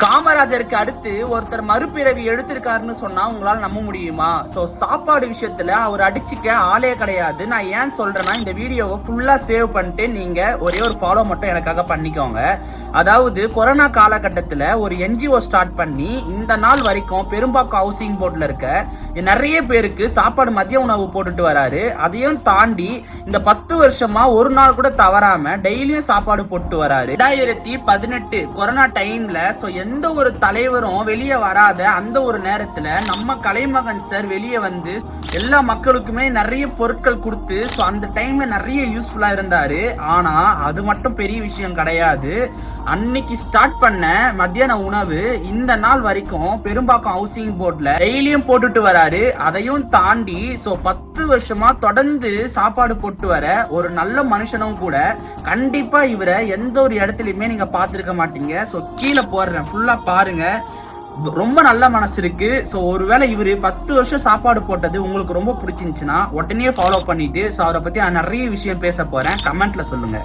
காமராஜருக்கு அடுத்து ஒருத்தர் மறுபிறவி எடுத்திருக்காருன்னு சொன்னா உங்களால நம்ப முடியுமா? சோ சாப்பாடு விஷயத்துல அவர் அடிச்சுக்க ஆளே கிடையாது. நான் ஏன் சொல்றேன்னா, இந்த வீடியோவை ஃபுல்லா சேவ் பண்ணிட்டு நீங்க ஒரே ஒரு ஃபாலோ மட்டும் எனக்காக பண்ணிக்கோங்க. அதாவது கொரோனா காலகட்டத்துல ஒரு என்ஜிஓ ஸ்டார்ட் பண்ணி இந்த நாள் வரைக்கும் பெரும்பாக்கம் ஹவுசிங் போர்ட்ல இருக்க நிறைய பேருக்கு சாப்பாடு மதிய உணவு போட்டுட்டு வராரு. அதையும் தாண்டி இந்த 10 வருஷமா ஒரு நாள் கூட தவறாம டெய்லியும் சாப்பாடு போட்டு வராரு. 2018 கொரோனா டைம்ல எந்த ஒரு தலைவரும் வெளியே வராத அந்த ஒரு நேரத்துல நம்ம கலைமகன் சார் வெளியே வந்து எல்லா மக்களுக்குமே நிறைய பொருட்கள் கொடுத்து அந்த டைம்ல நிறைய யூஸ்ஃபுல்லா இருந்தாரு. ஆனா அது மட்டும் பெரிய விஷயம் கிடையாது. அன்னைக்கு ஸ்டார்ட் பண்ண மத்தியான உணவு இந்த நாள் வரைக்கும் பெரும்பாக்கம் ஹவுசிங் போர்ட்ல டெய்லியும் போட்டுட்டு வராரு. அதையும் தாண்டி 10 வருஷமா தொடர்ந்து சாப்பாடு போட்டு வர ஒரு நல்ல மனுஷனும் கூட. கண்டிப்பா இவரை எந்த ஒரு இடத்துலயுமே நீங்க பாத்துருக்க மாட்டீங்க. கீழே போடுறேன், ஃபுல்லா பாருங்க. ரொம்ப நல்ல மனசு இருக்கு. ஒருவேளை இவரு 10 வருஷம் சாப்பாடு போட்டது உங்களுக்கு ரொம்ப பிடிச்சிருந்துச்சுன்னா உடனே ஃபாலோ பண்ணிட்டு அவரை பத்தி நான் நிறைய விஷயம் பேச போறேன். கமெண்ட்ல சொல்லுங்க.